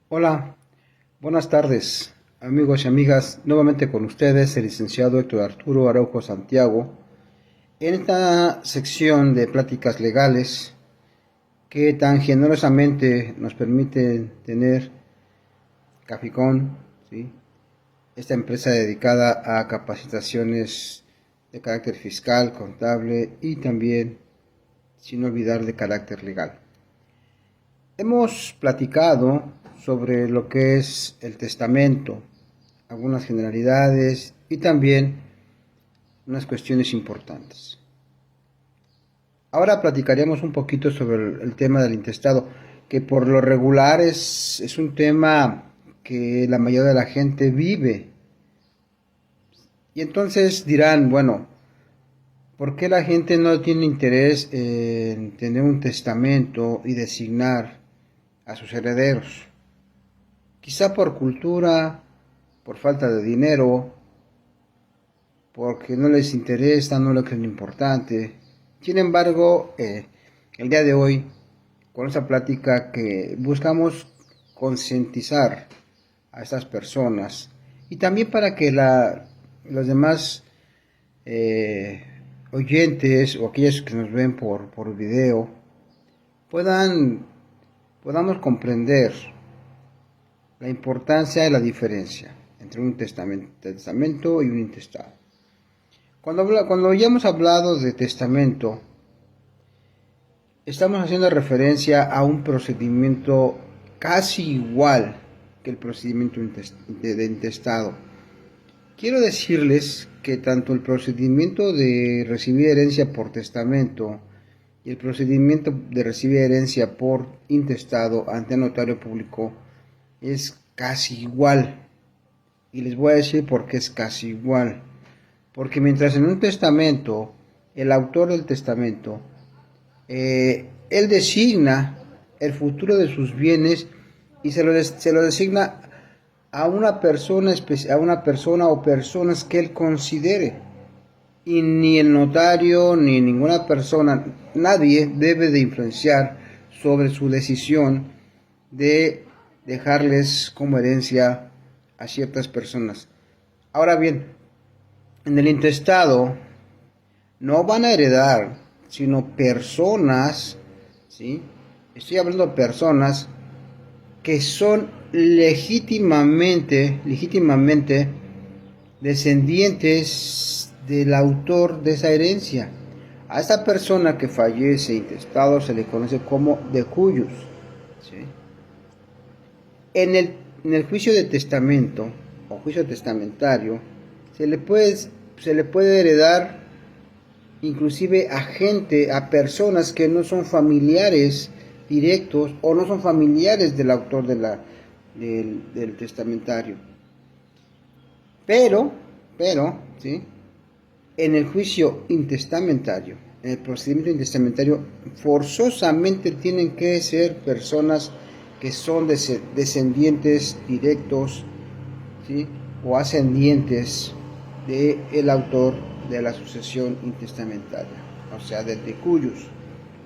Hola, buenas tardes, amigos y amigas. Nuevamente con ustedes el licenciado Héctor Arturo Araujo Santiago en esta sección de pláticas legales que tan generosamente nos permite tener Caficón, ¿sí? Esta empresa dedicada a capacitaciones de carácter fiscal, contable y también, sin olvidar, de carácter legal. Hemos platicado sobre lo que es el testamento, algunas generalidades y también unas cuestiones importantes. Ahora platicaremos un poquito sobre el tema del intestado, que por lo regular es un tema que la mayoría de la gente vive. Y entonces dirán, bueno, ¿por qué la gente no tiene interés en tener un testamento y designar a sus herederos? Quizá por cultura, por falta de dinero, porque no les interesa, no lo creen importante. Sin embargo, el día de hoy, con esta plática que buscamos concientizar a estas personas y también para que los demás eh, oyentes o aquellos que nos ven por video puedan, podamos comprender la importancia y la diferencia entre un testamento y un intestado. Cuando ya hemos hablado de testamento, estamos haciendo referencia a un procedimiento casi igual que el procedimiento de intestado. Quiero decirles que tanto el procedimiento de recibir herencia por testamento y el procedimiento de recibir herencia por intestado ante notario público es casi igual. Y les voy a decir por qué es casi igual. Porque mientras en un testamento, el autor del testamento, él designa el futuro de sus bienes y se lo designa a una persona o personas que él considere. Y ni el notario ni ninguna persona, nadie debe de influenciar sobre su decisión de dejarles como herencia a ciertas personas. Ahora bien, en el intestado no van a heredar, sino personas, ¿sí? Estoy hablando de personas que son legítimamente descendientes del autor de esa herencia. A esta persona que fallece intestado se le conoce como de cuyos, ¿sí? En el, en el juicio de testamento o juicio testamentario se le puede heredar inclusive a personas que no son familiares directos o no son familiares del autor del testamentario. Pero, ¿sí? En el juicio intestamentario, en el procedimiento intestamentario, forzosamente tienen que ser personas que son descendientes directos, ¿sí? O ascendientes del autor de la sucesión intestamentaria, o sea, del de cuyos.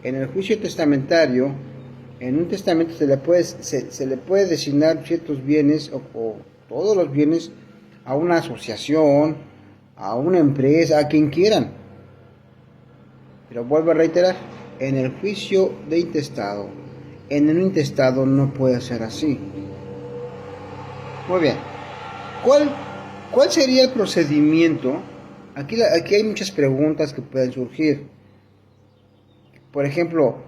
En el juicio testamentario, en un testamento se le puede designar ciertos bienes o todos los bienes a una asociación, a una empresa, a quien quieran. Pero vuelvo a reiterar, en el juicio de intestado, en un intestado no puede ser así. Muy bien. ¿Cuál, ¿Cuál sería el procedimiento? Aquí hay muchas preguntas que pueden surgir. Por ejemplo,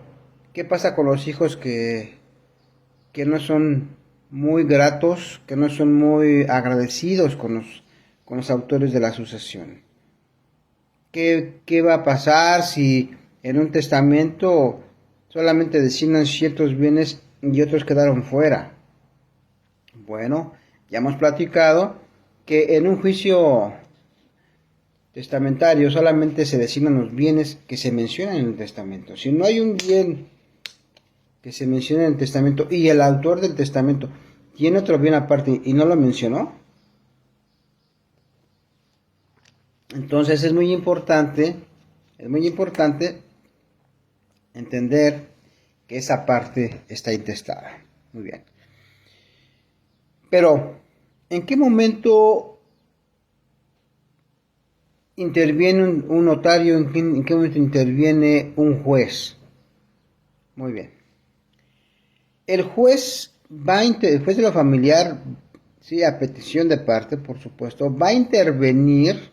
¿qué pasa con los hijos que no son muy gratos, que no son muy agradecidos con los autores de la sucesión? ¿Qué va a pasar si en un testamento solamente designan ciertos bienes y otros quedaron fuera? Bueno, ya hemos platicado que en un juicio testamentario solamente se designan los bienes que se mencionan en el testamento. Si no hay un bien que se menciona en el testamento y el autor del testamento tiene otro bien aparte y no lo mencionó, entonces es muy importante entender que esa parte está intestada. Muy bien. Pero, ¿en qué momento interviene un notario? ¿En qué momento interviene un juez? Muy bien. El juez de lo familiar, sí, a petición de parte, por supuesto, va a intervenir,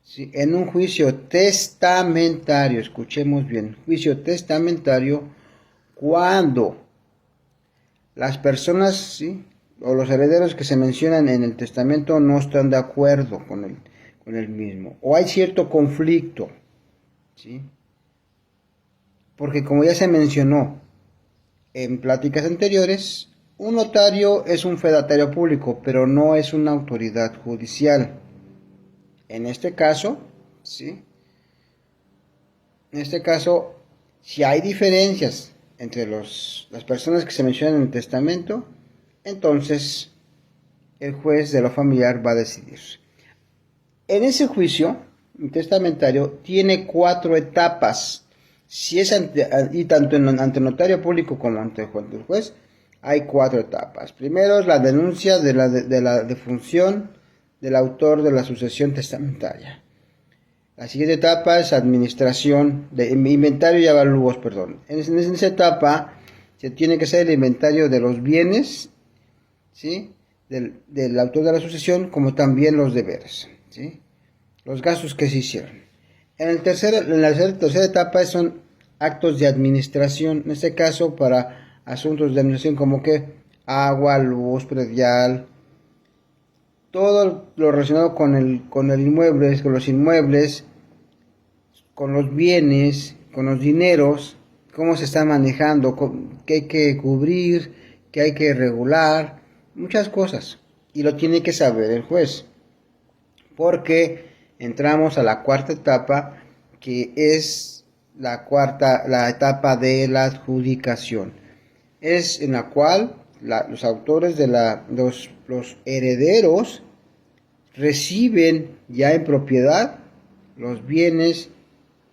sí, en un juicio testamentario. Escuchemos bien, juicio testamentario, cuando las personas, sí, o los herederos que se mencionan en el testamento no están de acuerdo con el mismo, o hay cierto conflicto, ¿sí? Porque como ya se mencionó en pláticas anteriores, un notario es un fedatario público, pero no es una autoridad judicial. En este caso, ¿sí? En este caso, si hay diferencias entre las personas que se mencionan en el testamento, entonces el juez de lo familiar va a decidir. En ese juicio testamentario tiene 4 etapas. Si es y tanto ante notario público como ante el juez, hay 4 etapas. Primero es la denuncia de la defunción del autor de la sucesión testamentaria. La siguiente etapa es administración de inventario y avalúos, perdón. En esa etapa se tiene que hacer el inventario de los bienes, ¿sí? Del autor de la sucesión, como también los deberes, ¿sí? Los gastos que se hicieron. En la tercera etapa son actos de administración, en este caso para asuntos de administración como que agua, luz, predial, todo lo relacionado con el inmueble, con los inmuebles, con los bienes, con los dineros, cómo se está manejando, qué hay que cubrir, qué hay que regular, muchas cosas. Y lo tiene que saber el juez, porque entramos a la cuarta etapa, que es la etapa de la adjudicación. Es en la cual los autores los herederos reciben ya en propiedad los bienes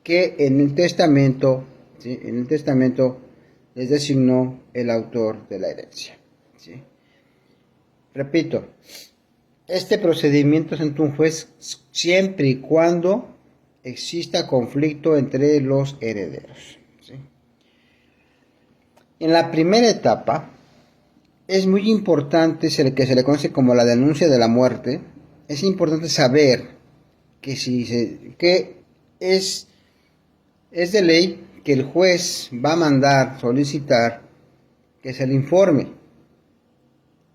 que en el testamento, ¿sí? En el testamento les designó el autor de la herencia, ¿sí? Repito, este procedimiento es ante un juez siempre y cuando exista conflicto entre los herederos, ¿sí? En la primera etapa es muy importante, que se le conoce como la denuncia de la muerte. Es importante saber que es de ley que el juez va a solicitar que se le informe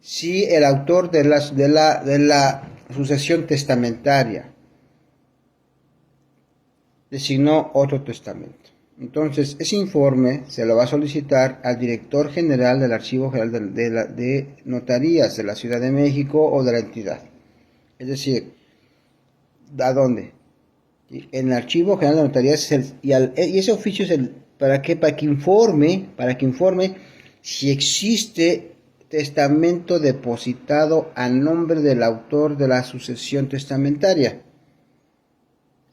si el autor de la sucesión testamentaria designó otro testamento. Entonces, ese informe se lo va a solicitar al director general del Archivo General de Notarías de la Ciudad de México o de la entidad. Es decir, ¿a dónde? En el Archivo General de Notarías y ese oficio es ¿para qué? Para que informe si existe testamento depositado a nombre del autor de la sucesión testamentaria.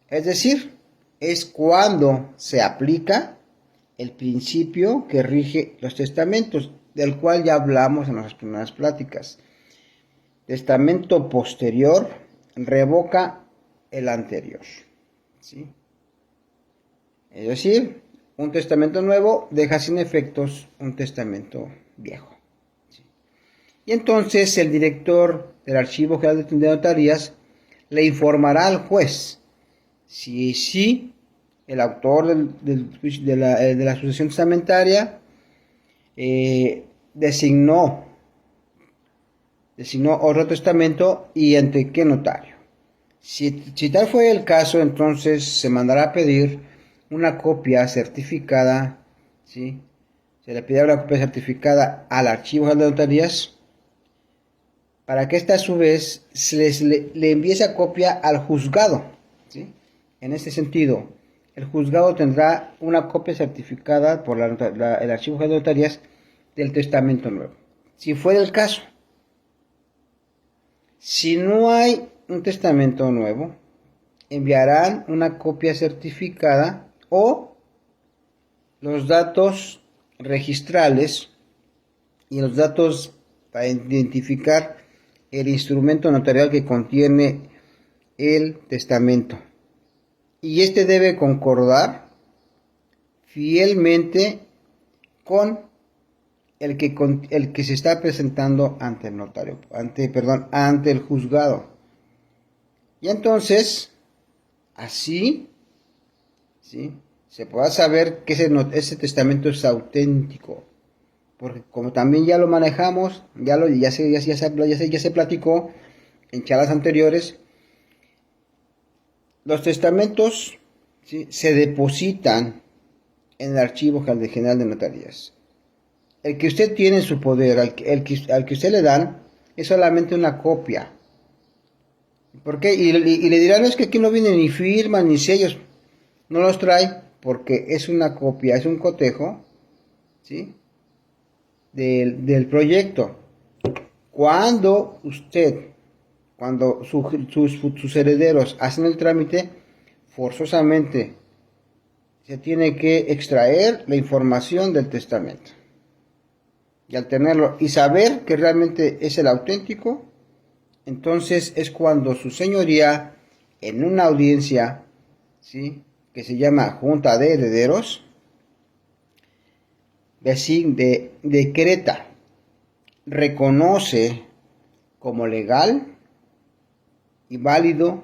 Es decir, es cuando se aplica el principio que rige los testamentos, del cual ya hablamos en las primeras pláticas. Testamento posterior revoca el anterior, ¿sí? Es decir, un testamento nuevo deja sin efectos un testamento viejo, ¿sí? Y entonces el director del Archivo General de Notarías le informará al juez si el autor de la sucesión testamentaria designó otro testamento y ante qué notario. Si tal fue el caso, entonces se mandará a pedir una copia certificada, ¿sí? Se le pedirá una copia certificada al Archivo General de Notarías para que ésta a su vez le envíe esa copia al juzgado, ¿sí? En este sentido, el juzgado tendrá una copia certificada por el Archivo General de Notarías del testamento nuevo, si fuera el caso. Si no hay un testamento nuevo, enviarán una copia certificada o los datos registrales y los datos para identificar el instrumento notarial que contiene el testamento. Y este debe concordar fielmente con el que se está presentando ante el notario, ante el juzgado. Y entonces, así, ¿sí?, se podrá saber que ese testamento es auténtico. Porque como también ya lo manejamos, ya se platicó en charlas anteriores, los testamentos, ¿sí?, se depositan en el Archivo General de Notarías. El que usted tiene en su poder, al que usted le dan, es solamente una copia. ¿Por qué? Y le dirán, no, es que aquí no vienen ni firmas ni sellos. No los trae porque es una copia, es un cotejo, ¿sí?, del proyecto. Cuando sus herederos hacen el trámite, forzosamente se tiene que extraer la información del testamento. Y al tenerlo y saber que realmente es el auténtico, entonces es cuando su señoría, en una audiencia, ¿sí?, que se llama Junta de Herederos, decreta, reconoce como legal y válido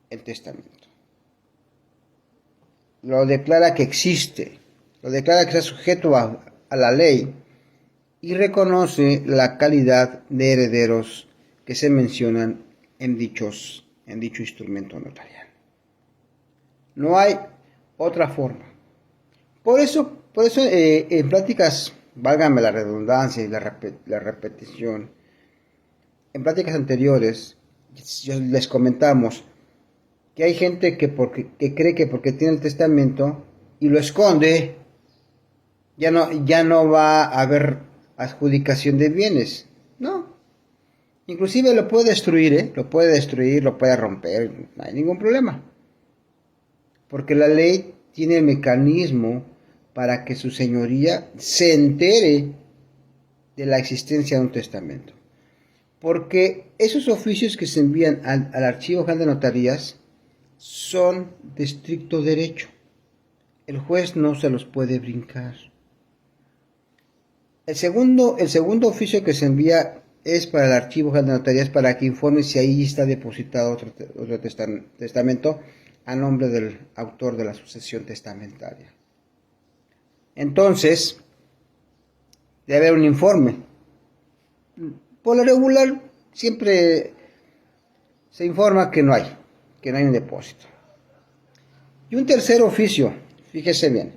el testamento. Lo declara que existe, lo declara que está sujeto a la ley y reconoce la calidad de herederos que se mencionan en dicho instrumento notarial. No hay otra forma. Por eso en pláticas, válgame la redundancia y la repetición, en pláticas anteriores les comentamos que hay gente que cree que porque tiene el testamento y lo esconde, ya no va a haber adjudicación de bienes. No. Inclusive lo puede destruir, lo puede romper, no hay ningún problema. Porque la ley tiene el mecanismo para que su señoría se entere de la existencia de un testamento. Porque esos oficios que se envían al Archivo General de Notarías son de estricto derecho. El juez no se los puede brincar. El segundo oficio que se envía es para el Archivo General de Notarías para que informe si ahí está depositado otro testamento a nombre del autor de la sucesión testamentaria. Entonces, debe haber un informe. Por lo regular, siempre se informa que no hay un depósito. Y un tercer oficio, fíjese bien,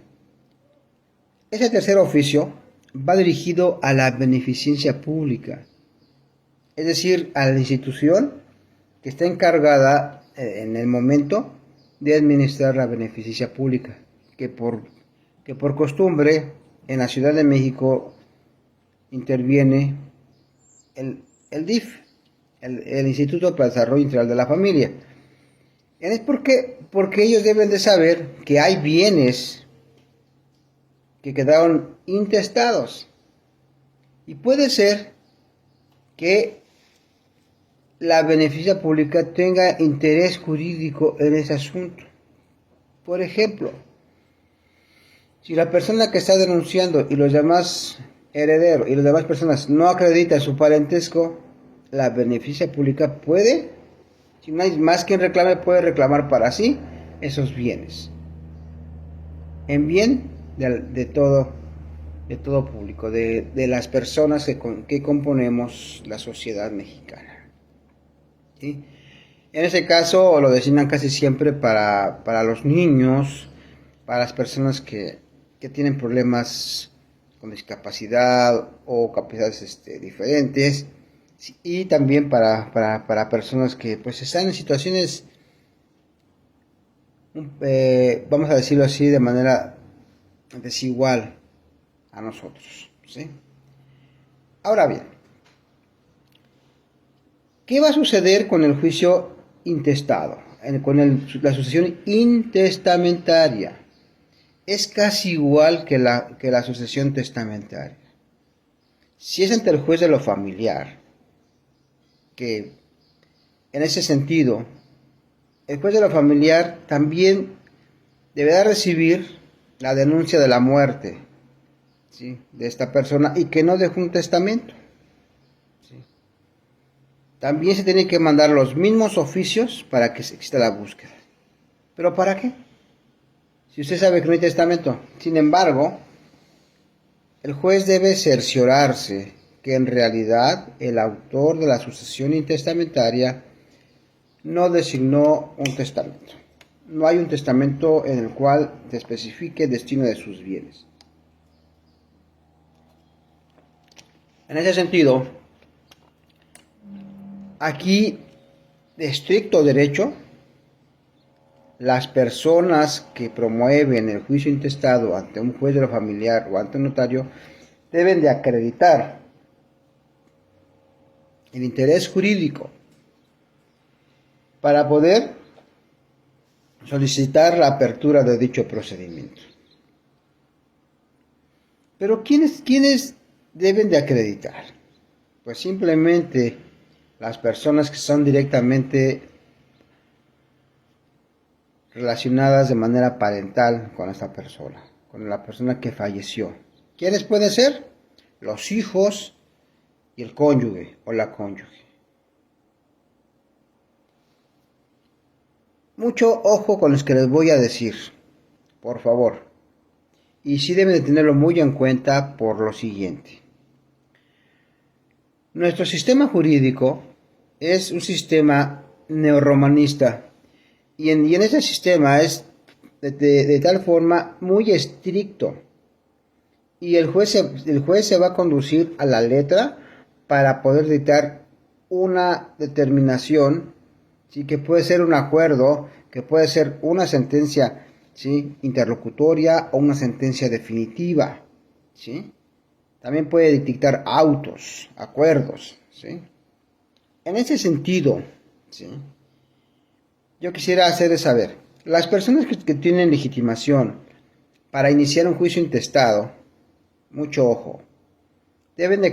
ese tercer oficio va dirigido a la beneficencia pública, es decir, a la institución que está encargada en el momento de administrar la beneficencia pública, que por costumbre en la Ciudad de México interviene el DIF, el Instituto para el Desarrollo Integral de la Familia. Es porque ellos deben de saber que hay bienes que quedaron intestados. Y puede ser que la beneficencia pública tenga interés jurídico en ese asunto. Por ejemplo, si la persona que está denunciando y los demás herederos y las demás personas no acreditan su parentesco, la beneficencia pública puede, si no hay más quien reclame, puede reclamar para sí esos bienes, en bien de todo público, de las personas que componemos la sociedad mexicana. ¿Sí? En ese caso lo designan casi siempre para los niños, para las personas que tienen problemas con discapacidad o capacidades diferentes, y también para personas que pues están en situaciones, vamos a decirlo así, de manera desigual a nosotros, ¿sí? Ahora bien, ¿qué va a suceder con el juicio intestado, con la sucesión intestamentaria? Es casi igual que la sucesión testamentaria. Si es ante el juez de lo familiar, que en ese sentido, el juez de lo familiar también deberá recibir la denuncia de la muerte, ¿sí?, de esta persona, y que no dejó un testamento, ¿sí? También se tienen que mandar los mismos oficios para que exista la búsqueda. ¿Pero para qué? Si usted sabe que no hay testamento. Sin embargo, el juez debe cerciorarse que en realidad el autor de la sucesión intestamentaria no designó un testamento. No hay un testamento en el cual se especifique el destino de sus bienes. En ese sentido, aquí, de estricto derecho, las personas que promueven el juicio intestado ante un juez de lo familiar o ante un notario deben de acreditar el interés jurídico para poder solicitar la apertura de dicho procedimiento. Pero ¿quiénes deben de acreditar? Pues simplemente las personas que son directamente relacionadas de manera parental con esta persona, con la persona que falleció. ¿Quiénes pueden ser? Los hijos y el cónyuge o la cónyuge. Mucho ojo con los que les voy a decir, por favor. Y sí deben de tenerlo muy en cuenta por lo siguiente. Nuestro sistema jurídico es un sistema neorromanista y en ese sistema es de tal forma muy estricto y el juez se va a conducir a la letra para poder dictar una determinación, ¿sí?, que puede ser un acuerdo, que puede ser una sentencia, ¿sí?, interlocutoria o una sentencia definitiva, ¿sí? También puede dictar autos, acuerdos, ¿sí? En ese sentido, ¿sí?, yo quisiera hacerles saber, las personas que tienen legitimación para iniciar un juicio intestado, mucho ojo, deben de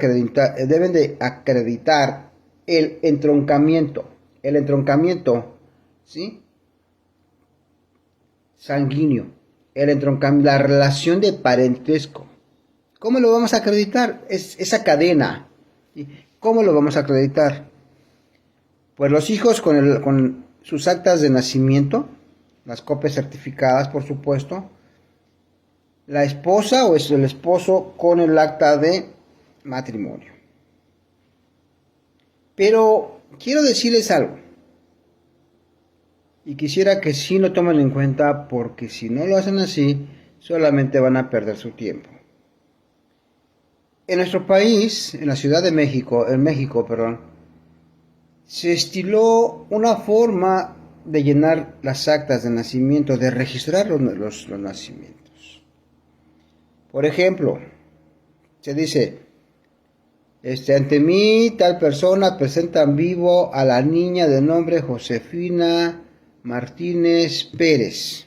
acreditar el entroncamiento, ¿sí?, sanguíneo, la relación de parentesco. ¿Cómo lo vamos a acreditar? Esa cadena. ¿Cómo lo vamos a acreditar? Pues los hijos con sus actas de nacimiento, las copias certificadas, por supuesto. La esposa o el esposo con el acta de matrimonio. Pero quiero decirles algo. Y quisiera que sí lo tomen en cuenta, porque si no lo hacen así, solamente van a perder su tiempo. En nuestro país, en la Ciudad de México, se estiló una forma de llenar las actas de nacimiento, de registrar los nacimientos. Por ejemplo, se dice, ante mí tal persona presenta en vivo a la niña de nombre Josefina Martínez Pérez,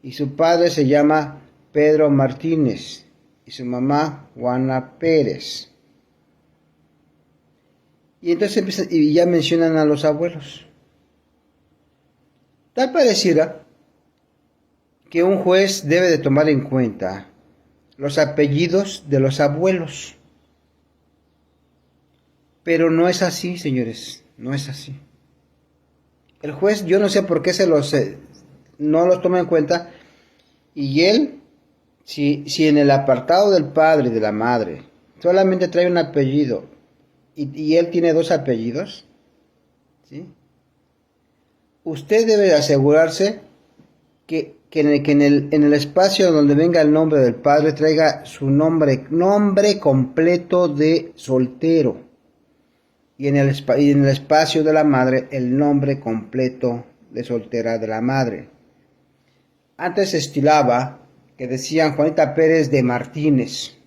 y su padre se llama Pedro Martínez, y su mamá Juana Pérez. Y entonces empiezan, y ya mencionan a los abuelos. Tal pareciera que un juez debe de tomar en cuenta los apellidos de los abuelos. Pero no es así, señores, no es así. El juez, yo no sé por qué no los toma en cuenta, y él, si en el apartado del padre y de la madre solamente trae un apellido, y él tiene dos apellidos, ¿sí?, usted debe asegurarse que en el espacio donde venga el nombre del padre traiga su nombre completo de soltero, y en el espacio de la madre el nombre completo de soltera de la madre. Antes se estilaba que decían Juanita Pérez de Martínez.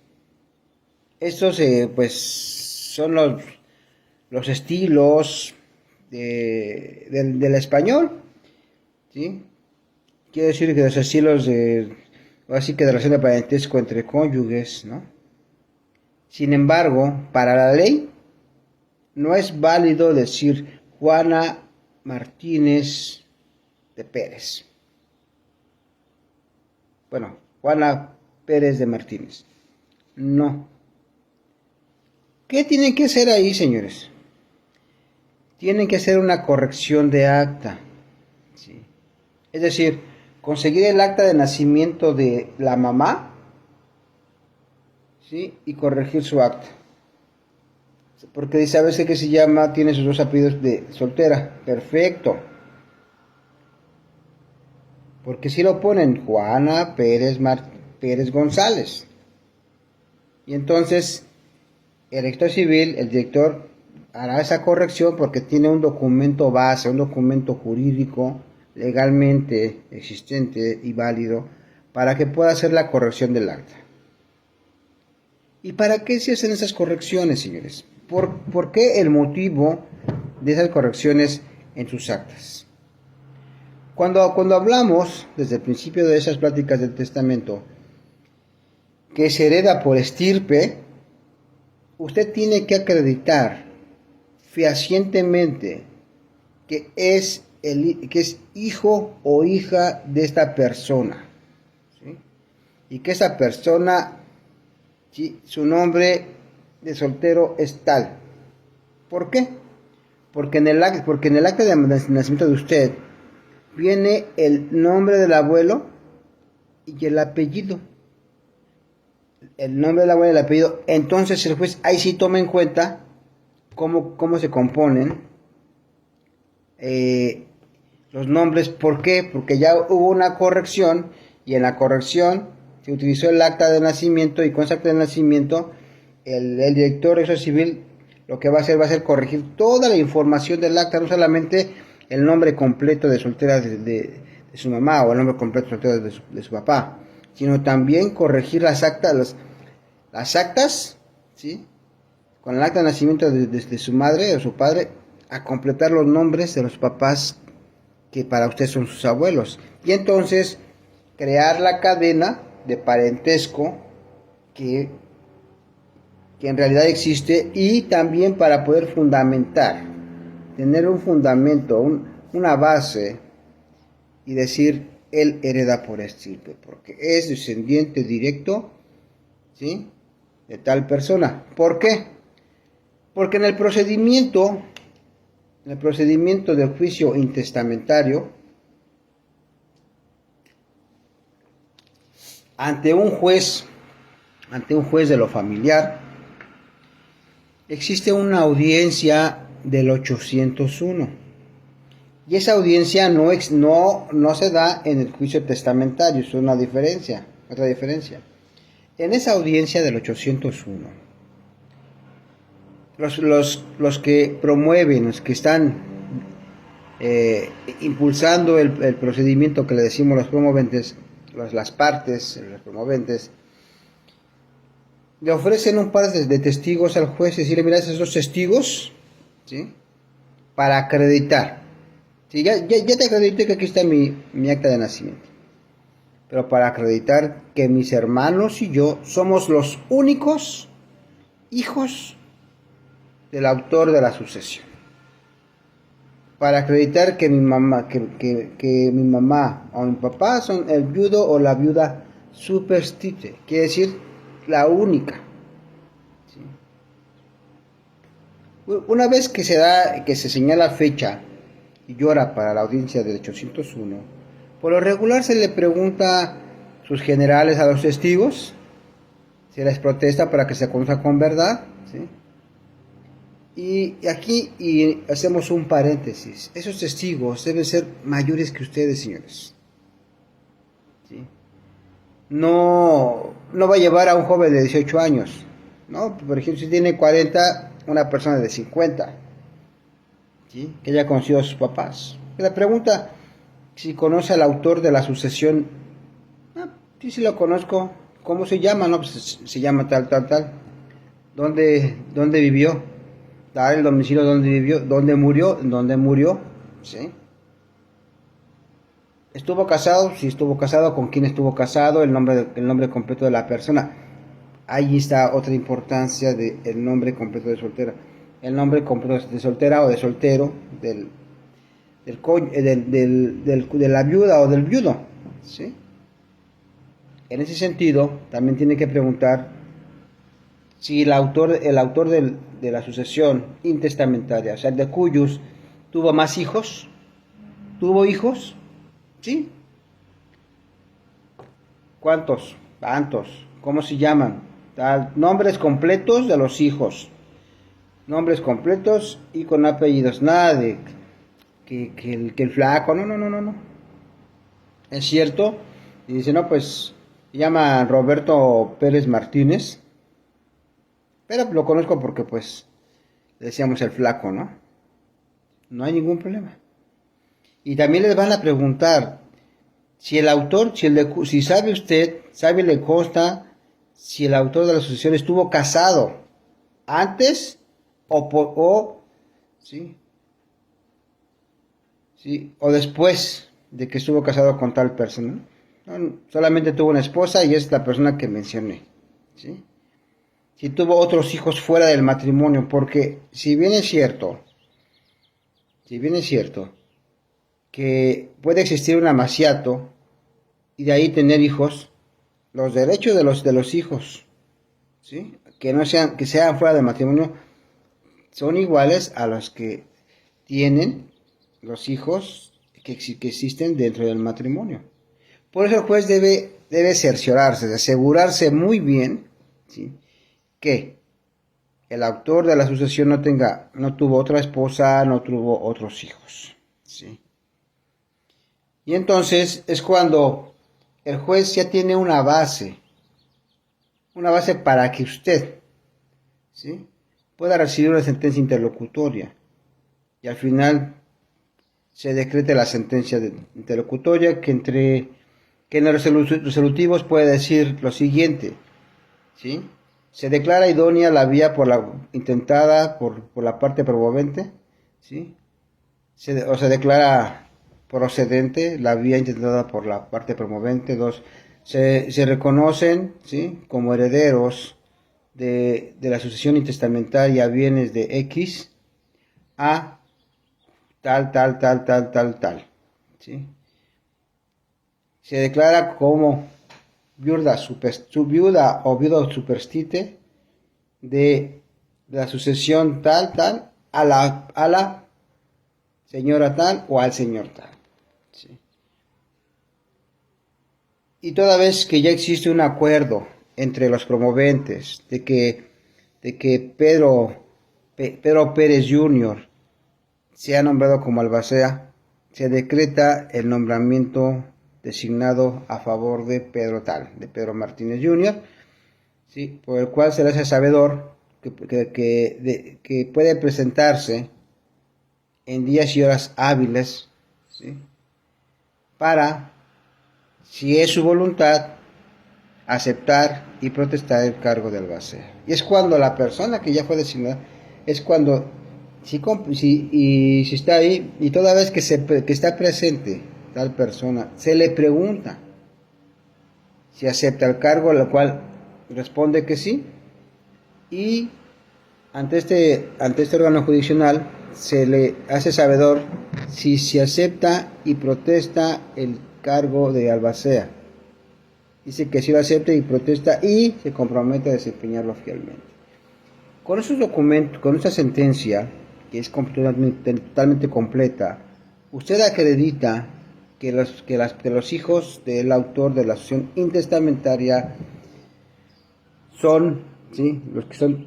Estos pues son los estilos del español, ¿sí? Quiere decir que los estilos así que de relación de parentesco entre cónyuges, ¿no? Sin embargo, para la ley no es válido decir Juana Martínez de Pérez. Bueno, Juana Pérez de Martínez. No. ¿Qué tienen que hacer ahí, señores? Tienen que hacer una corrección de acta. ¿Sí? Es decir, conseguir el acta de nacimiento de la mamá, ¿sí? Y corregir su acta. Porque dice a veces que se llama, tiene sus dos apellidos de soltera. Perfecto. Porque si lo ponen Juana Pérez González. Y entonces el registro civil, el director, hará esa corrección porque tiene un documento base, un documento jurídico legalmente existente y válido para que pueda hacer la corrección del acta. ¿Y para qué se hacen esas correcciones, señores? ¿Por qué el motivo de esas correcciones en sus actas? Cuando hablamos, desde el principio de esas pláticas del testamento, que se hereda por estirpe, usted tiene que acreditar fehacientemente que es hijo o hija de esta persona, ¿sí? Y que esa persona, ¿sí?, su nombre de soltero es tal. ¿Por qué? Porque en el acta de nacimiento de usted viene el nombre del abuelo y el apellido. El nombre del abuelo y el apellido. Entonces el juez ahí sí toma en cuenta cómo se componen los nombres. ¿Por qué? Porque ya hubo una corrección y en la corrección se utilizó el acta de nacimiento y con ese acta de nacimiento el director de registro civil lo que va a hacer corregir toda la información del acta, no solamente el nombre completo de soltera de su mamá o el nombre completo de soltera de su papá, sino también corregir las actas, ¿sí?, con el acta de nacimiento de su madre o su padre, a completar los nombres de los papás que para usted son sus abuelos. Y entonces crear la cadena de parentesco que en realidad existe, y también para poder fundamentar, tener un fundamento, una base y decir, él hereda por estirpe, porque es descendiente directo, ¿sí?, de tal persona. ¿Por qué? Porque en el procedimiento del juicio intestamentario, ante un juez de lo familiar, existe una audiencia del 801. Y esa audiencia no se da en el juicio testamentario, es otra diferencia. En esa audiencia del 801, los que promueven, los que están impulsando el procedimiento, que le decimos los promoventes, las partes, los promoventes, le ofrecen un par de testigos al juez y decirle, mira, esos dos testigos, ¿sí?, para acreditar. ¿Sí? Ya te acredité que aquí está mi acta de nacimiento, pero para acreditar que mis hermanos y yo somos los únicos hijos del autor de la sucesión. Para acreditar que mi mamá, que mi mamá o mi papá son el viudo o la viuda superstite, quiere decir la única. ¿Sí? Una vez que se señala fecha y hora para la audiencia del 801, por lo regular se le pregunta sus generales a los testigos, se les protesta para que se conozca con verdad, ¿sí? Y aquí hacemos un paréntesis. Esos testigos deben ser mayores que ustedes, señores. ¿Sí? No va a llevar a un joven de 18 años, ¿no? Por ejemplo, si tiene 40, una persona de 50, ¿sí?, que haya conocido a sus papás. Le pregunta si conoce al autor de la sucesión. Sí, lo conozco. ¿Cómo se llama? No, pues se llama tal. ¿Dónde vivió? Dar el domicilio donde vivió, dónde murió, ¿sí? ¿Estuvo casado? Si estuvo casado, ¿con quién estuvo casado? El nombre completo de la persona. ahí está otra importancia del nombre completo de soltera. El nombre completo de soltera o de soltero de la viuda o del viudo, ¿sí? En ese sentido, también tiene que preguntar si el autor de la sucesión intestamentaria, o sea, el de cuyos, tuvo más hijos, tuvo hijos, ¿sí? ¿Cuántos? ¿Tantos? ¿Cómo se llaman? Nombres completos de los hijos. Nombres completos y con apellidos. Nada de que el flaco. No, no, no, no, no. Es cierto. Y dice, no, pues se llama Roberto Pérez Martínez. Pero lo conozco porque pues le decíamos el flaco, ¿no? No hay ningún problema. Y también les van a preguntar si el autor, si sabe usted, le consta si el autor de la sucesión estuvo casado antes ¿sí? ¿Sí? O después de que estuvo casado con tal persona. No, solamente tuvo una esposa y es la persona que mencioné, ¿sí? Si tuvo otros hijos fuera del matrimonio, porque si bien es cierto que puede existir un amaciato y de ahí tener hijos, los derechos de los hijos, ¿sí? Que sean fuera del matrimonio, son iguales a los que tienen los hijos que existen dentro del matrimonio. Por eso el juez debe cerciorarse, de asegurarse muy bien, ¿sí?, que el autor de la sucesión no tuvo otra esposa, no tuvo otros hijos, ¿sí? Y entonces es cuando el juez ya tiene una base para que usted, ¿sí?, pueda recibir una sentencia interlocutoria y al final se decrete la sentencia interlocutoria que en los resolutivos puede decir lo siguiente, ¿sí? Se declara idónea la vía intentada por la parte promovente, ¿sí? Se declara procedente la vía intentada por la parte promovente. Dos, se reconocen, ¿sí?, como herederos de la sucesión intestamentaria bienes de X a tal, ¿sí? Se declara como viuda o viudo superstite de la sucesión tal a la señora tal o al señor tal, ¿sí? Y toda vez que ya existe un acuerdo entre los promoventes de que Pedro Pérez Jr. sea nombrado como albacea, se decreta el nombramiento designado a favor de Pedro Martínez Jr., ¿sí?, por el cual se le hace sabedor que puede presentarse en días y horas hábiles, ¿sí?, para, si es su voluntad, aceptar y protestar el cargo de albacea. Y es cuando la persona que ya fue designada, es cuando, si está ahí, y toda vez que está presente tal persona, se le pregunta si acepta el cargo, a lo cual responde que sí, y ante este órgano judicial se le hace sabedor si se acepta y protesta el cargo de albacea. Dice que sí lo acepta y protesta y se compromete a desempeñarlo fielmente. Con esos documentos, con esta sentencia, que es totalmente completa, usted acredita que los hijos del autor de la sucesión intestamentaria son, ¿sí?, los que son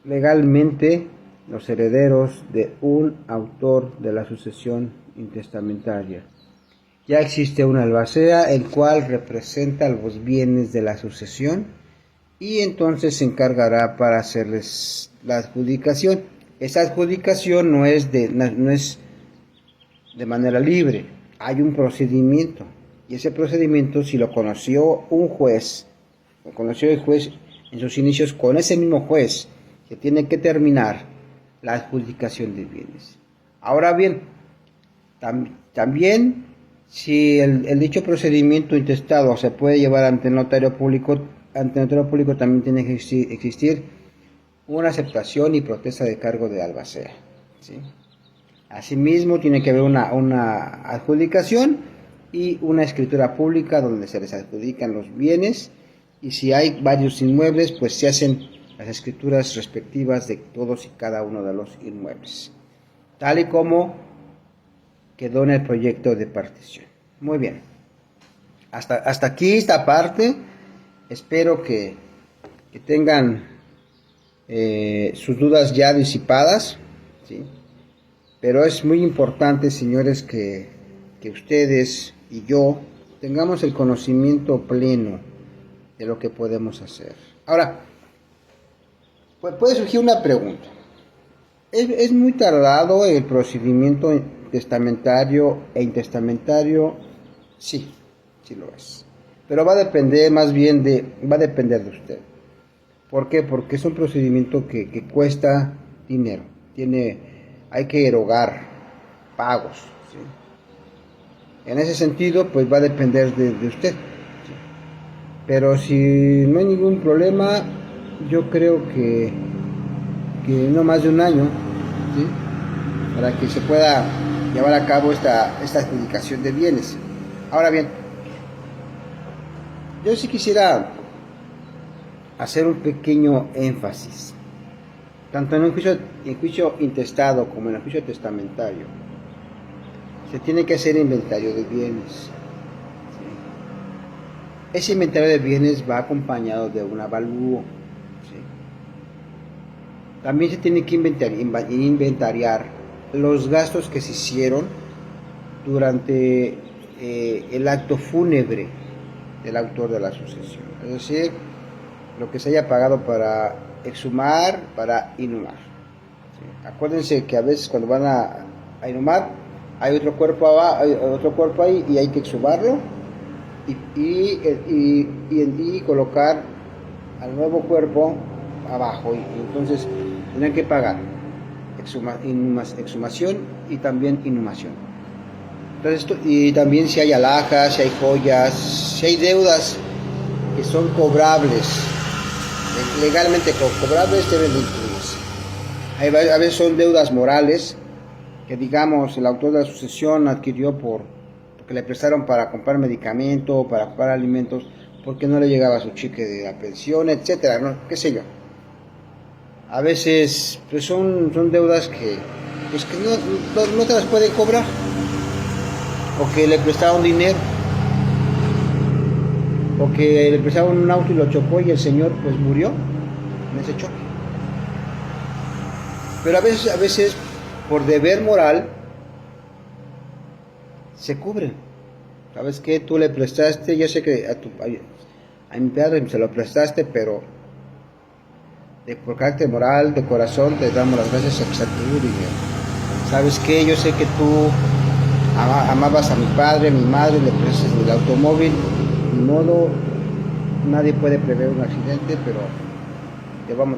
legalmente los herederos de un autor de la sucesión intestamentaria. Ya existe un albacea, el cual representa los bienes de la sucesión y entonces se encargará para hacerles la adjudicación. Esa adjudicación no es de manera libre, hay un procedimiento, y ese procedimiento, si lo conoció el juez en sus inicios, con ese mismo juez se tiene que terminar la adjudicación de bienes. Ahora bien, también Si el dicho procedimiento intestado se puede llevar ante el notario público también tiene que existir una aceptación y protesta de cargo de albacea, ¿sí? Asimismo, tiene que haber una adjudicación y una escritura pública donde se les adjudican los bienes, y si hay varios inmuebles, pues se hacen las escrituras respectivas de todos y cada uno de los inmuebles, tal y como quedó en el proyecto de partición. Muy bien, hasta aquí esta parte. Espero que tengan sus dudas ya disipadas, ¿sí? Pero es muy importante, señores, que ustedes y yo tengamos el conocimiento pleno de lo que podemos hacer. Ahora, puede surgir una pregunta. ¿Es muy tardado el procedimiento testamentario e intestamentario? Sí, sí lo es. Pero va a depender va a depender de usted. ¿Por qué? Porque es un procedimiento que cuesta dinero. Hay que erogar pagos, ¿sí? En ese sentido, pues va a depender de usted, ¿sí? Pero si no hay ningún problema, yo creo que no más de un año, ¿sí? Para que se pueda llevar a cabo esta adjudicación de bienes. Ahora bien, yo sí quisiera hacer un pequeño énfasis, tanto en el juicio intestado como en el juicio testamentario. Se tiene que hacer inventario de bienes, ¿sí? Ese inventario de bienes va acompañado de un avalúo, ¿sí? También se tiene que inventariar los gastos que se hicieron durante el acto fúnebre del autor de la sucesión, es decir, lo que se haya pagado para exhumar, para inhumar, ¿sí? Acuérdense que a veces cuando van a inhumar hay otro cuerpo ahí y hay que exhumarlo y colocar al nuevo cuerpo abajo, y entonces tendrán que pagar exhumación y también inhumación. Entonces, y también si hay alhajas, si hay joyas, si hay deudas que son cobrables, legalmente cobrables, deben de incluirse. A veces son deudas morales que, digamos, el autor de la sucesión adquirió porque le prestaron para comprar medicamento, para comprar alimentos, porque no le llegaba su cheque de la pensión, etcétera, ¿no? Qué sé yo. A veces pues son deudas que no te las pueden cobrar, o que le prestaron dinero, o que le prestaron un auto y lo chocó y el señor pues murió en ese choque. Pero a veces por deber moral se cubren. ¿Sabes qué? Tú le prestaste, yo sé que a mi padre se lo prestaste, pero por carácter moral, de corazón, te damos las gracias a tu dinero. ¿Sabes qué? Yo sé que tú amabas a mi padre, a mi madre, le prestaste el automóvil, ni modo, nadie puede prever un accidente, pero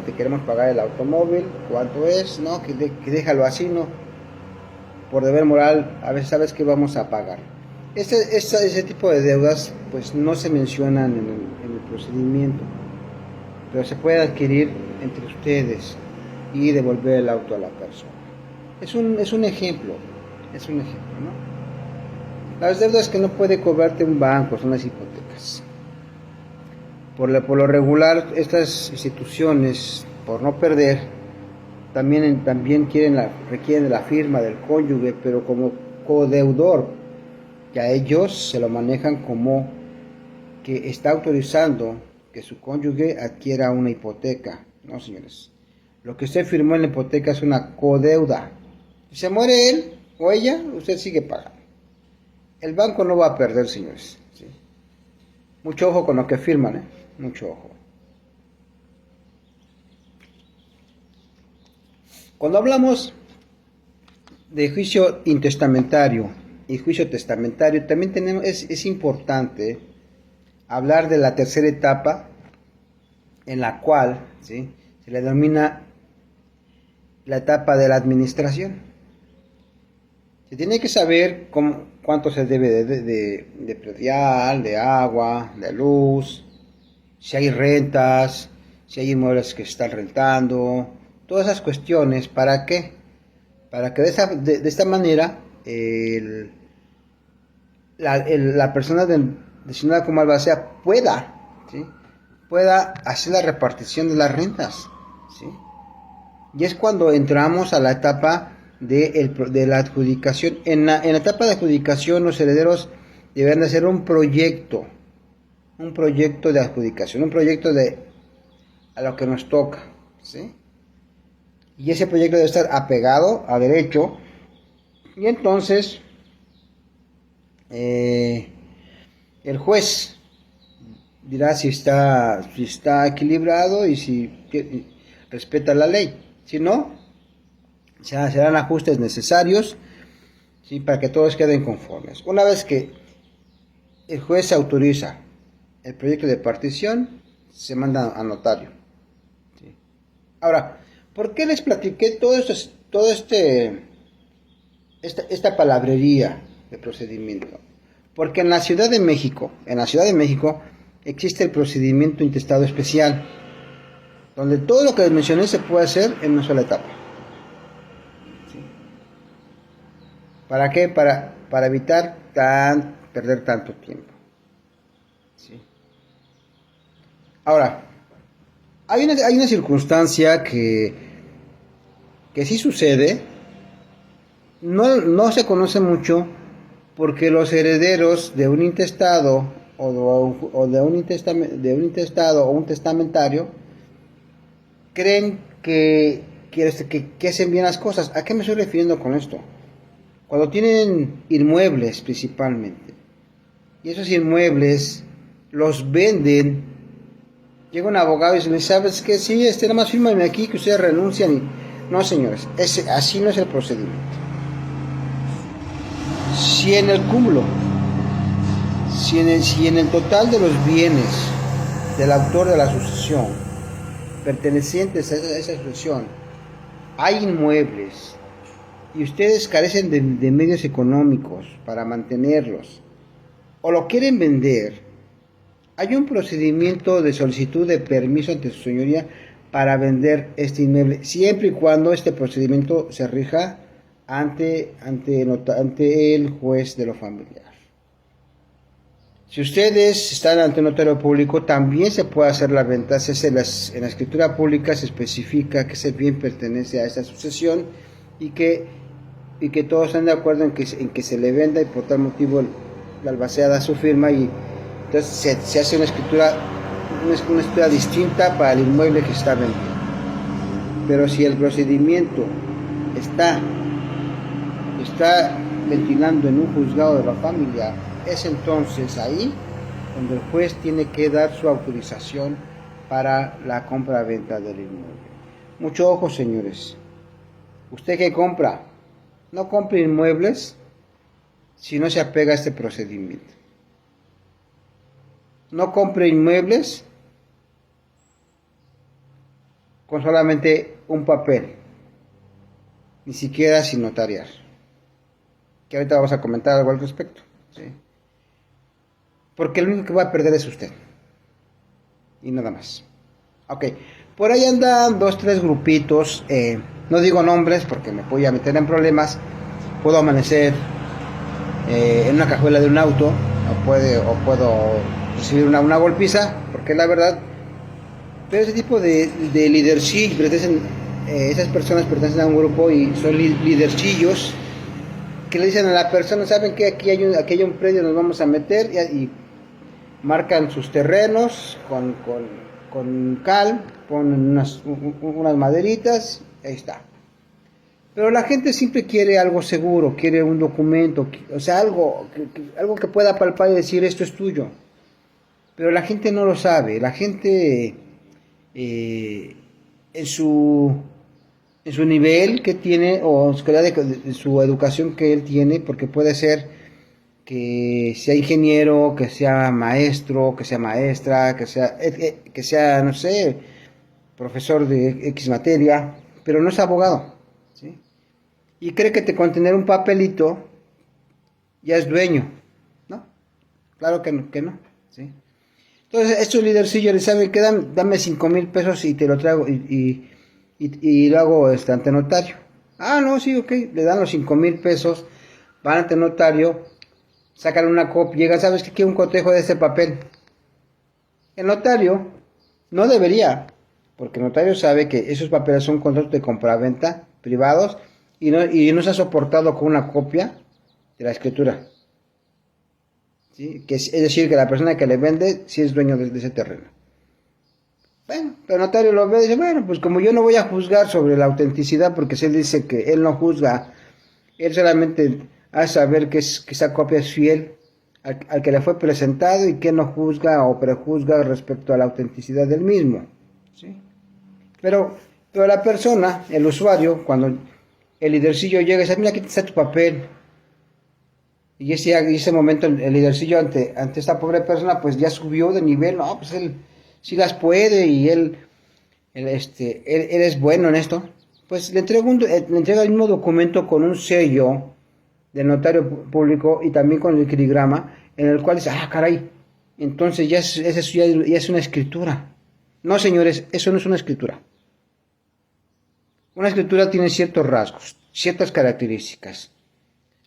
te queremos pagar el automóvil. ¿Cuánto es? No, que déjalo así, no. Por deber moral, a veces sabes que vamos a pagar. Ese tipo de deudas pues no se mencionan en el procedimiento, pero se puede adquirir entre ustedes y devolver el auto a la persona. Es un ejemplo, ¿no? Las deudas que no puede cobrarte un banco son las hipotecas. Por lo regular, estas instituciones, por no perder, también requieren la firma del cónyuge, pero como codeudor, que a ellos se lo manejan como que está autorizando que su cónyuge adquiera una hipoteca. No, señores. Lo que usted firmó en la hipoteca es una codeuda. Si se muere él o ella, usted sigue pagando. El banco no va a perder, señores, ¿sí? Mucho ojo con lo que firman, mucho ojo. Cuando hablamos de juicio intestamentario y juicio testamentario, también es importante hablar de la tercera etapa, en la cual, ¿sí?, se le denomina la etapa de la administración. Se tiene que saber cuánto se debe de predial, de agua, de luz, si hay rentas, si hay inmuebles que se están rentando, todas esas cuestiones. ¿Para qué? Para que de esta manera la persona designada como albacea pueda, ¿sí?, pueda hacer la repartición de las rentas, ¿sí? Y es cuando entramos a la etapa de la adjudicación. En la etapa de adjudicación, los herederos deben de hacer un proyecto de adjudicación, un proyecto a lo que nos toca, ¿sí? Y ese proyecto debe estar apegado a derecho, y entonces el juez dirá si está equilibrado y si respeta la ley. Si no, se harán ajustes necesarios, ¿sí?, para que todos queden conformes. Una vez que el juez autoriza el proyecto de partición, se manda a notario, ¿sí? Ahora, ¿por qué les platiqué esta palabrería de procedimiento? Porque en la Ciudad de México, existe el procedimiento intestado especial, donde todo lo que les mencioné se puede hacer en una sola etapa. ¿Sí? ¿Para qué? Para evitar perder tanto tiempo. ¿Sí? Ahora, hay una circunstancia que sí sucede, no se conoce mucho, porque los herederos de un intestado o de un intestado o un testamentario creen que hacen bien las cosas. ¿A qué me estoy refiriendo con esto? Cuando tienen inmuebles principalmente, y esos inmuebles los venden, llega un abogado y se les ¿sabes qué? Sí, nada más fírmame aquí que ustedes renuncian. No, señores, así no es el procedimiento. Si en el cúmulo, si en el total de los bienes del autor de la sucesión pertenecientes a esa sucesión hay inmuebles y ustedes carecen de medios económicos para mantenerlos o lo quieren vender, hay un procedimiento de solicitud de permiso ante su señoría para vender este inmueble, siempre y cuando este procedimiento se rija ante el juez de lo familiar. Si ustedes están ante un notario público, también se puede hacer la venta. En la escritura pública se especifica que ese bien pertenece a esa sucesión y que todos están de acuerdo en que se le venda, y por tal motivo la albacea da su firma, y entonces se hace una escritura distinta para el inmueble que se está vendiendo. Pero si el procedimiento está ventilando en un juzgado de la familia, es entonces ahí donde el juez tiene que dar su autorización para la compra-venta del inmueble. Mucho ojo, señores. Usted que compra, no compre inmuebles si no se apega a este procedimiento. No compre inmuebles con solamente un papel, ni siquiera sin notariar, que ahorita vamos a comentar algo al respecto, ¿sí? Porque el único que va a perder es usted, y nada más. Ok, por ahí andan 2-3 grupitos, no digo nombres porque me voy a meter en problemas. Puedo amanecer en una cajuela de un auto, o puedo recibir una golpiza, porque la verdad. Pero ese tipo de lidercillos, esas personas pertenecen a un grupo y son lidercillos que le dicen a la persona, ¿saben qué? Aquí hay un predio, nos vamos a meter, y marcan sus terrenos con cal, ponen unas maderitas, ahí está. Pero la gente siempre quiere algo seguro, quiere un documento, o sea, algo que pueda palpar y decir esto es tuyo. Pero la gente no lo sabe, la gente en su nivel que tiene, o de su educación que él tiene, porque puede ser que sea ingeniero, que sea maestro, que sea maestra, que sea, no sé, profesor de X materia, pero no es abogado, ¿sí? Y cree que con tener un papelito ya es dueño, ¿no? Claro que no, ¿sí? Entonces, estos lidercillos les saben que dame 5,000 pesos y te lo traigo y lo hago ante notario. Ah, no, sí, ok, le dan los 5,000 pesos, van ante notario, sacan una copia, llegan, ¿sabes qué? Quiero un cotejo de ese papel. El notario no debería, porque el notario sabe que esos papeles son contratos de compraventa privados y no se ha soportado con una copia de la escritura. ¿Sí? Es decir, que la persona que le vende sí es dueño de ese terreno. Bueno, pero el notario lo ve y dice, bueno, pues como yo no voy a juzgar sobre la autenticidad, porque si él dice que él no juzga, él solamente hace saber que esa copia es fiel al que le fue presentado y que no juzga o prejuzga respecto a la autenticidad del mismo. ¿Sí? Pero la persona, el usuario, cuando el lidercillo llega y dice, mira, aquí está tu papel. Y ese momento el lidercillo ante esta pobre persona pues ya subió de nivel, no, pues él sí las puede y él es bueno en esto. Pues le entrega el mismo documento con un sello del notario público y también con el quirigrama en el cual dice, ah, caray, entonces ya es una escritura. No, señores, eso no es una escritura. Una escritura tiene ciertos rasgos, ciertas características.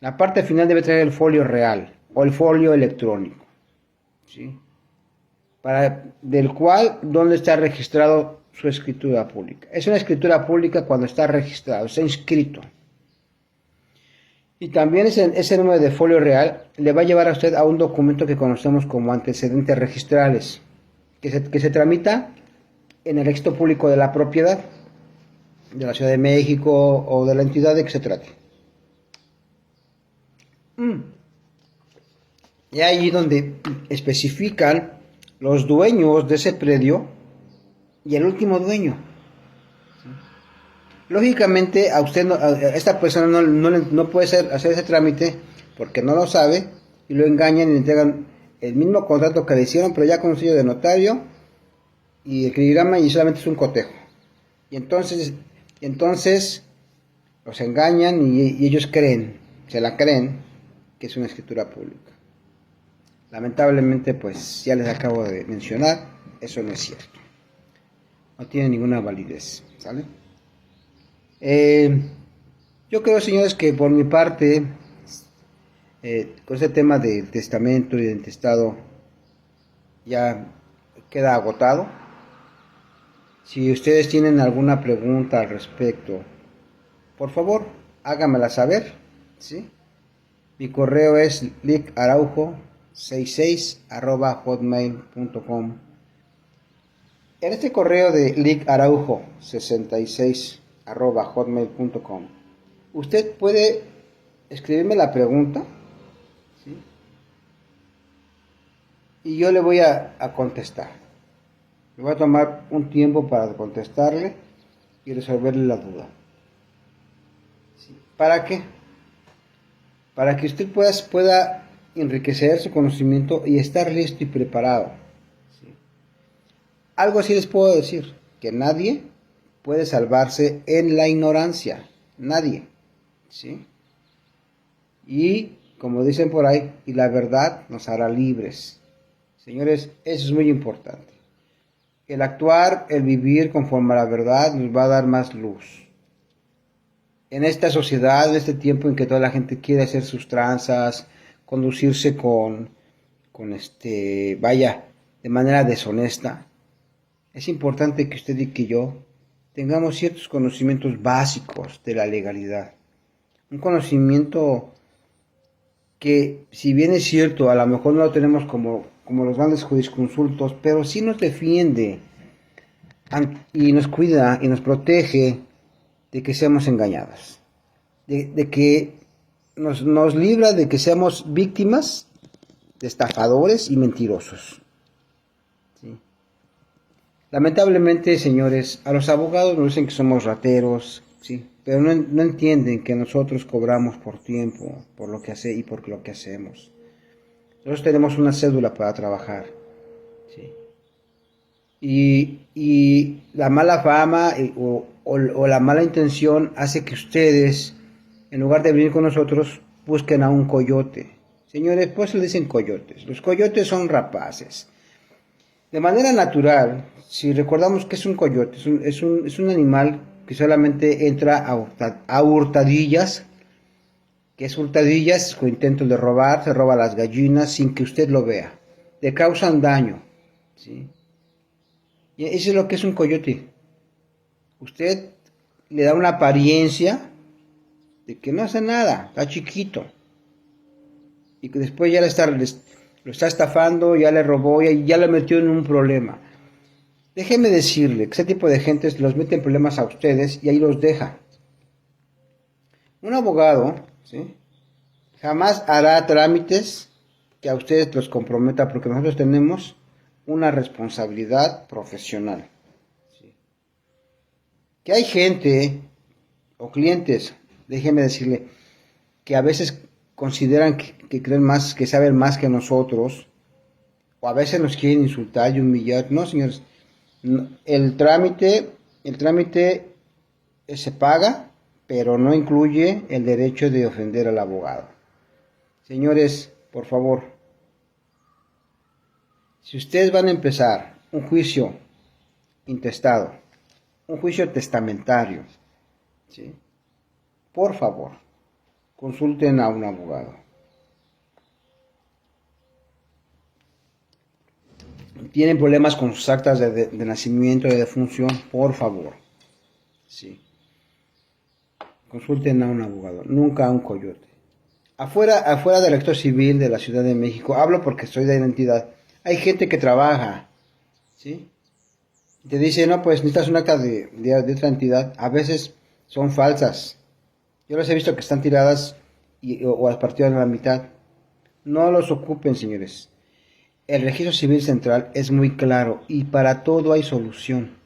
La parte final debe traer el folio real o el folio electrónico, ¿sí? Del cual, ¿dónde está registrado su escritura pública? Es una escritura pública cuando está registrado, está inscrito. Y también ese número de folio real le va a llevar a usted a un documento que conocemos como antecedentes registrales, que se tramita en el registro público de la propiedad, de la Ciudad de México o de la entidad de que se trate. Y ahí donde especifican los dueños de ese predio y el último dueño. Lógicamente a usted, a esta persona no puede hacer ese trámite porque no lo sabe y lo engañan y le entregan el mismo contrato que le hicieron, pero ya con un sello de notario y el credigrama y solamente es un cotejo. Y entonces los engañan y ellos se la creen que es una escritura pública. Lamentablemente, pues ya les acabo de mencionar, eso no es cierto. No tiene ninguna validez, ¿sale? Yo creo, señores, que por mi parte, con este tema del testamento y del intestado, ya queda agotado. Si ustedes tienen alguna pregunta al respecto, por favor, háganmela saber, ¿sí? Mi correo es lickaraujo66@hotmail.com. En este correo de lickaraujo66@hotmail.com, usted puede escribirme la pregunta, ¿sí? Y yo le voy a contestar. Me voy a tomar un tiempo para contestarle y resolverle la duda. ¿Sí? ¿Para qué? Para que usted pueda enriquecer su conocimiento y estar listo y preparado. ¿Sí? Algo así les puedo decir, que nadie puede salvarse en la ignorancia, nadie, ¿sí? Y como dicen por ahí, y la verdad nos hará libres. Señores, eso es muy importante. El actuar, el vivir conforme a la verdad nos va a dar más luz. En esta sociedad, en este tiempo en que toda la gente quiere hacer sus tranzas, conducirse de manera deshonesta, es importante que usted y que yo tengamos ciertos conocimientos básicos de la legalidad. Un conocimiento que, si bien es cierto, a lo mejor no lo tenemos como los grandes jurisconsultos, pero sí nos defiende y nos cuida y nos protege de que seamos engañados, de que nos libra de que seamos víctimas de estafadores y mentirosos. ¿Sí? Lamentablemente, señores, a los abogados nos dicen que somos rateros, ¿sí? Pero no entienden que nosotros cobramos por tiempo, por lo que hacemos. Nosotros tenemos una cédula para trabajar, ¿sí? Y la mala fama o la mala intención hace que ustedes, en lugar de venir con nosotros, busquen a un coyote, Señores, pues le dicen coyotes. Los coyotes son rapaces. De manera natural, si recordamos que es un coyote, es un animal que solamente entra a hurtadillas, que es hurtadillas con intento de robar, se roba las gallinas sin que usted lo vea. Le causan daño, ¿sí? Y eso es lo que es un coyote. Usted le da una apariencia de que no hace nada, está chiquito. Y que después ya lo está estafando, ya le robó, ya le metió en un problema. Déjeme decirle que ese tipo de gente los mete en problemas a ustedes y ahí los deja. Un abogado, ¿sí?, jamás hará trámites que a ustedes los comprometa porque nosotros tenemos una responsabilidad profesional. ¿Sí? Que hay gente o clientes, déjeme decirle, que a veces consideran que creen más, que saben más que nosotros, o a veces nos quieren insultar y humillar. No, señores, el trámite se paga, pero no incluye el derecho de ofender al abogado. Señores, por favor, si ustedes van a empezar un juicio intestado, un juicio testamentario, ¿sí?, por favor, consulten a un abogado. Tienen problemas con sus actas de nacimiento, de defunción, por favor, sí, consulten a un abogado, nunca a un coyote. Afuera del registro civil de la Ciudad de México, hablo porque soy de la entidad, hay gente que trabaja, ¿sí? Te dice, no, pues necesitas un acta de otra entidad, a veces son falsas. Yo las he visto que están tiradas o partidas a la mitad. No los ocupen, señores. El registro civil central es muy claro y para todo hay solución.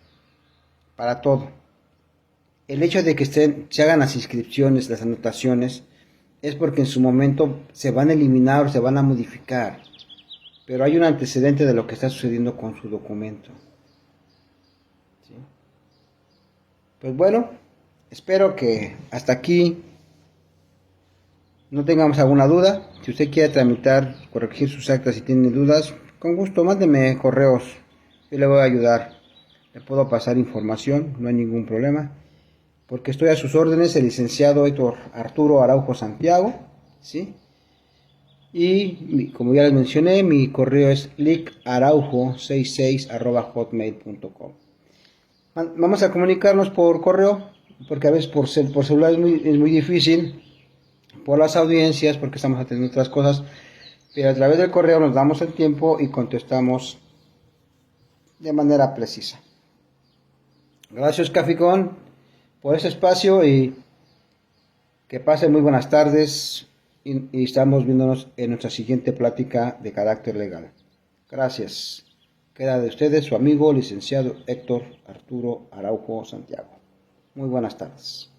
Para todo. El hecho de que se hagan las inscripciones, las anotaciones, es porque en su momento se van a eliminar o se van a modificar. Pero hay un antecedente de lo que está sucediendo con su documento. ¿Sí? Pues bueno, espero que hasta aquí no tengamos alguna duda. Si usted quiere tramitar, corregir sus actas y tiene dudas, con gusto, mándeme correos. Yo le voy a ayudar. Le puedo pasar información, no hay ningún problema. Porque estoy a sus órdenes, el licenciado Héctor Arturo Araujo Santiago, ¿sí? Y como ya les mencioné, mi correo es licaraujo66@hotmail.com. Vamos a comunicarnos por correo, porque a veces por celular es muy difícil, por las audiencias, porque estamos atendiendo otras cosas, pero a través del correo nos damos el tiempo y contestamos de manera precisa. Gracias, Caficón, por este espacio y que pasen muy buenas tardes y estamos viéndonos en nuestra siguiente plática de carácter legal. Gracias. Queda de ustedes su amigo licenciado Héctor Arturo Araujo Santiago. Muy buenas tardes.